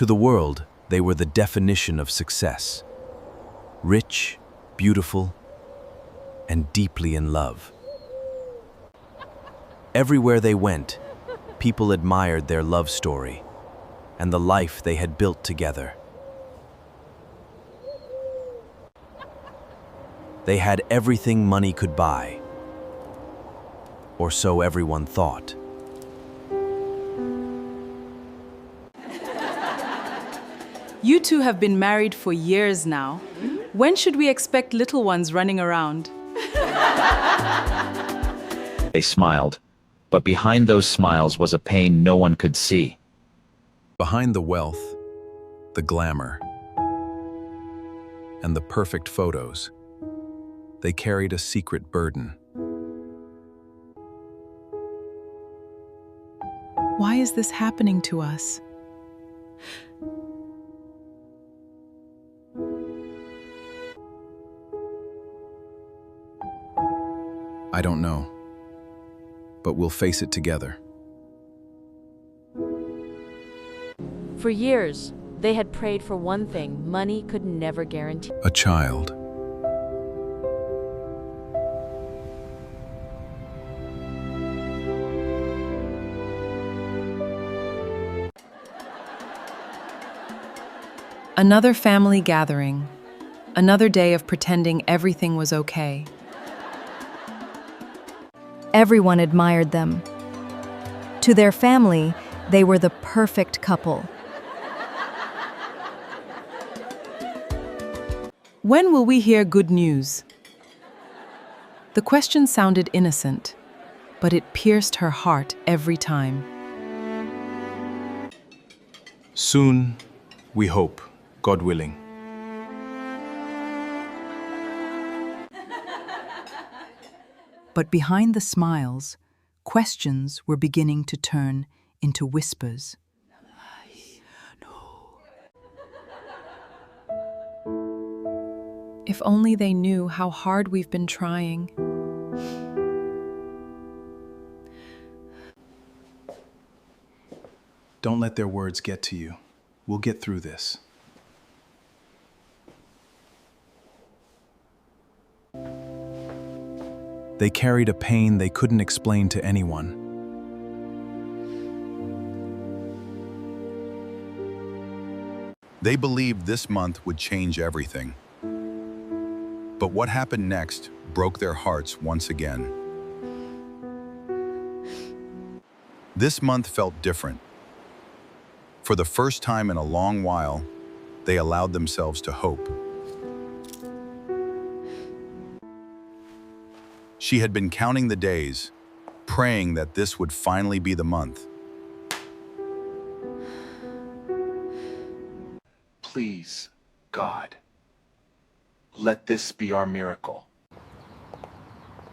To the world, they were the definition of success. Rich, beautiful, and deeply in love. Everywhere they went, people admired their love story and the life they had built together. They had everything money could buy, or so everyone thought. You two have been married for years now. When should we expect little ones running around? They smiled, but behind those smiles was a pain no one could see. Behind the wealth, the glamour, and the perfect photos, they carried a secret burden. Why is this happening to us? I don't know, but we'll face it together. For years, they had prayed for one thing money could never guarantee. A child. Another family gathering. Another day of pretending everything was okay. Everyone admired them. To their family, they were the perfect couple. When will we hear good news? The question sounded innocent, but it pierced her heart every time. Soon, we hope, God willing. But behind the smiles, questions were beginning to turn into whispers. If only they knew how hard we've been trying. Don't let their words get to you. We'll get through this. They carried a pain they couldn't explain to anyone. They believed this month would change everything. But what happened next broke their hearts once again. This month felt different. For the first time in a long while, they allowed themselves to hope. She had been counting the days, praying that this would finally be the month. Please, God, let this be our miracle.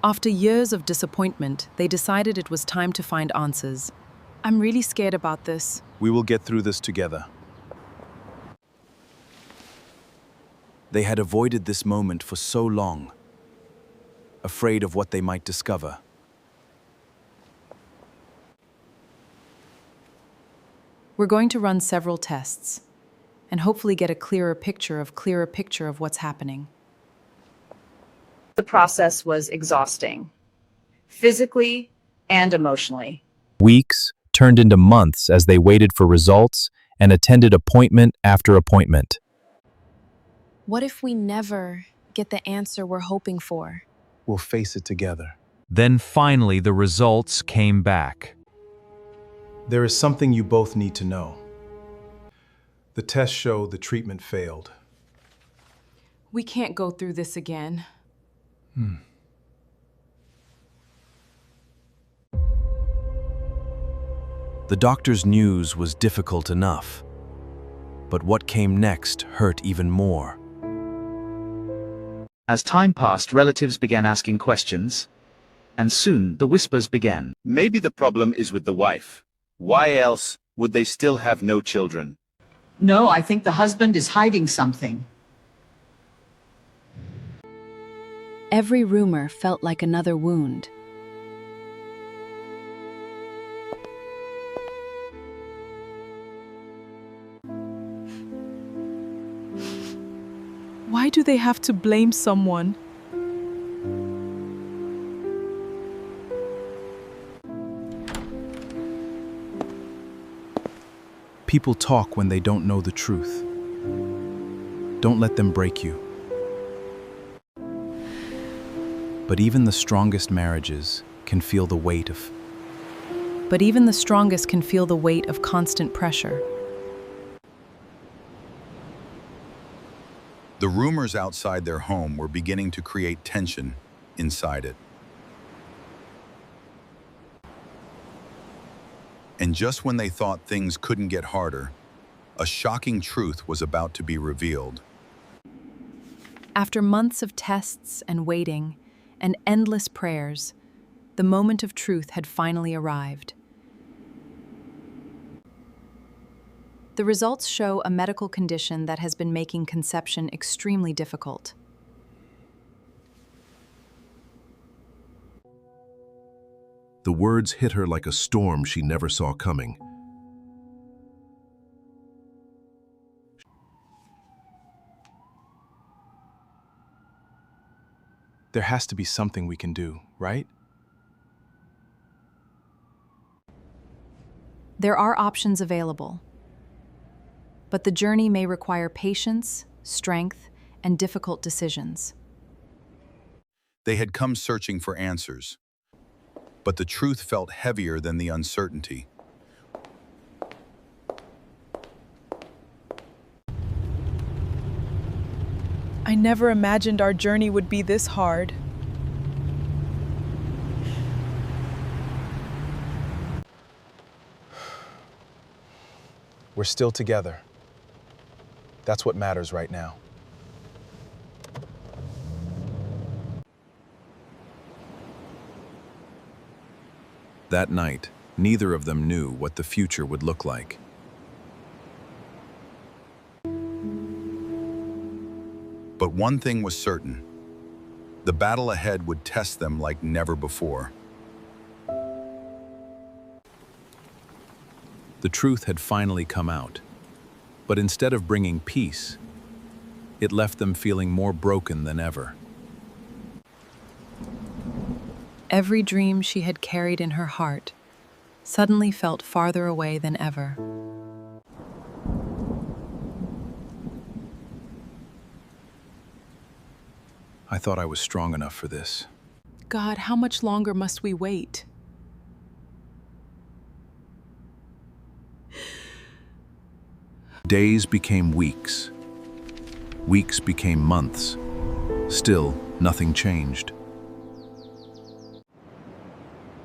After years of disappointment, they decided it was time to find answers. I'm really scared about this. We will get through this together. They had avoided this moment for so long, afraid of what they might discover. We're going to run several tests and hopefully get a clearer picture of what's happening. The process was exhausting, physically and emotionally. Weeks turned into months as they waited for results and attended appointment after appointment. What if we never get the answer we're hoping for? We'll face it together. Then finally the results came back. There is something you both need to know. The tests show the treatment failed. We can't go through this again. The doctor's news was difficult enough, but what came next hurt even more. As time passed, relatives began asking questions, and soon the whispers began. Maybe the problem is with the wife. Why else would they still have no children? No, I think the husband is hiding something. Every rumor felt like another wound. Why do they have to blame someone? People talk when they don't know the truth. Don't let them break you. But even the strongest marriages can feel the weight of constant pressure. The rumors outside their home were beginning to create tension inside it. And just when they thought things couldn't get harder, a shocking truth was about to be revealed. After months of tests and waiting and endless prayers, the moment of truth had finally arrived. The results show a medical condition that has been making conception extremely difficult. The words hit her like a storm she never saw coming. There has to be something we can do, right? There are options available, but the journey may require patience, strength, and difficult decisions. They had come searching for answers, but the truth felt heavier than the uncertainty. I never imagined our journey would be this hard. We're still together. That's what matters right now. That night, neither of them knew what the future would look like. But one thing was certain. The battle ahead would test them like never before. The truth had finally come out, but instead of bringing peace, it left them feeling more broken than ever. Every dream she had carried in her heart suddenly felt farther away than ever. I thought I was strong enough for this. God, how much longer must we wait? Days became weeks. Weeks became months. Still, nothing changed.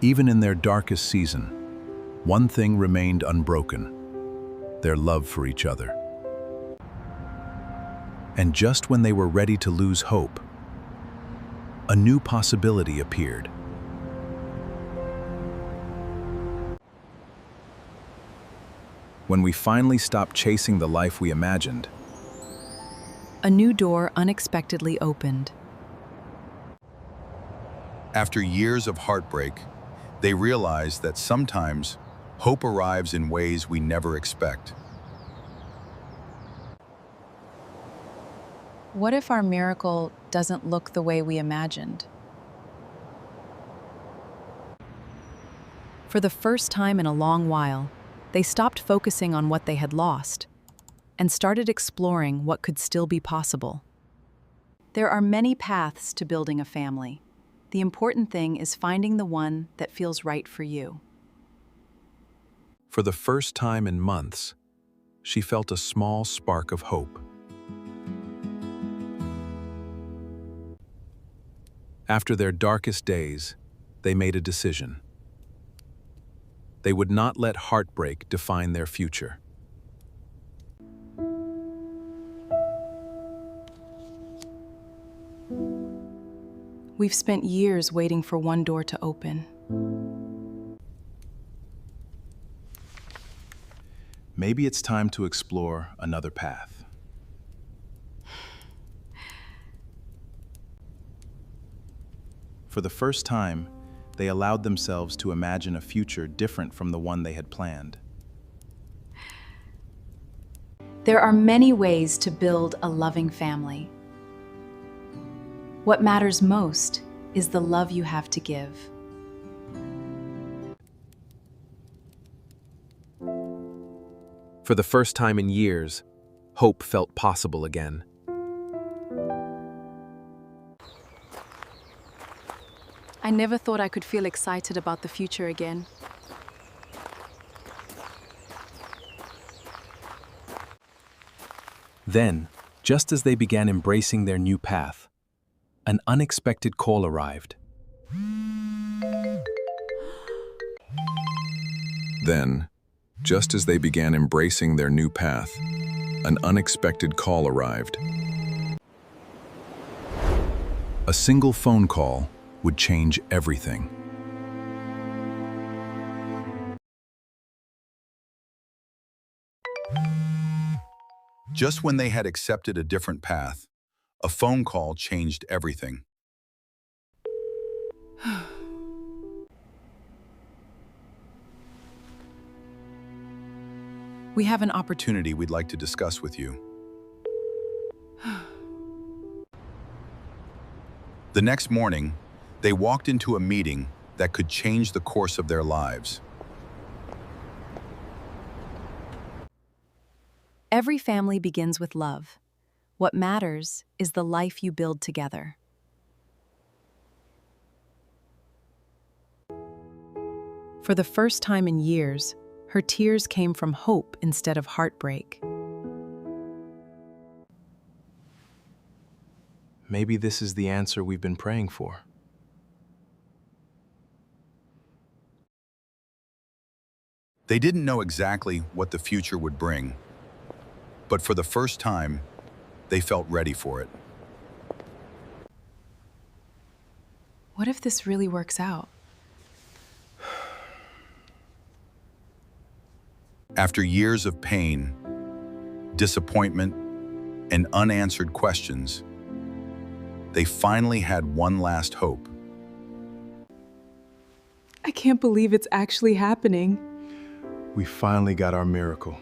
Even in their darkest season, one thing remained unbroken: their love for each other. And just when they were ready to lose hope, a new possibility appeared. When we finally stopped chasing the life we imagined, A new door unexpectedly opened. after years of heartbreak, they realized that sometimes hope arrives in ways we never expect. What if our miracle doesn't look the way we imagined? For the first time in a long while, they stopped focusing on what they had lost and started exploring what could still be possible. There are many paths to building a family. The important thing is finding the one that feels right for you. For the first time in months, she felt a small spark of hope. After their darkest days, they made a decision. They would not let heartbreak define their future. We've spent years waiting for one door to open. Maybe it's time to explore another path. For the first time, they allowed themselves to imagine a future different from the one they had planned. There are many ways to build a loving family. What matters most is the love you have to give. For the first time in years, hope felt possible again. I never thought I could feel excited about the future again. Then, just as they began embracing their new path, an unexpected call arrived. Then, just as they began embracing their new path, an unexpected call arrived. A single phone call would change everything. Just when they had accepted a different path, a phone call changed everything. We have an opportunity. Opportunity we'd like to discuss with you. The next morning, they walked into a meeting that could change the course of their lives. Every family begins with love. What matters is the life you build together. For the first time in years, her tears came from hope instead of heartbreak. Maybe this is the answer we've been praying for. They didn't know exactly what the future would bring, but for the first time, they felt ready for it. What if this really works out? After years of pain, disappointment, and unanswered questions, they finally had one last hope. I can't believe it's actually happening. We finally got our miracle.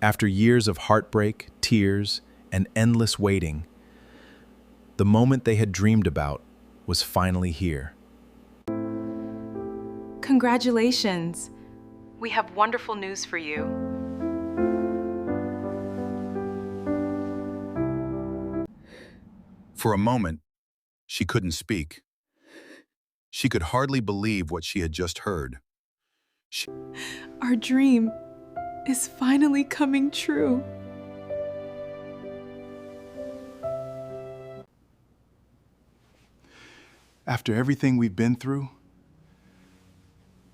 After years of heartbreak, tears, and endless waiting, the moment they had dreamed about was finally here. Congratulations! We have wonderful news for you. For a moment, she couldn't speak. She could hardly believe what she had just heard. Our dream is finally coming true. After everything we've been through,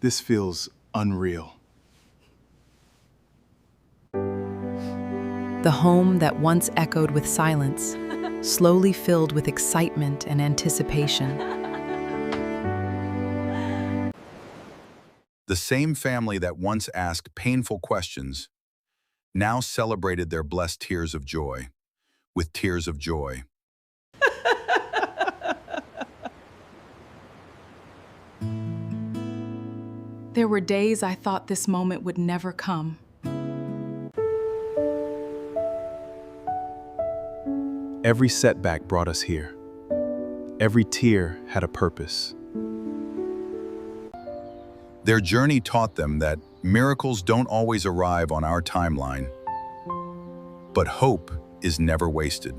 this feels unreal. The home that once echoed with silence, slowly filled with excitement and anticipation. The same family that once asked painful questions now celebrated their blessed tears of joy with tears of joy. There were days I thought this moment would never come. Every setback brought us here. Every tear had a purpose. Their journey taught them that miracles don't always arrive on our timeline, but hope is never wasted.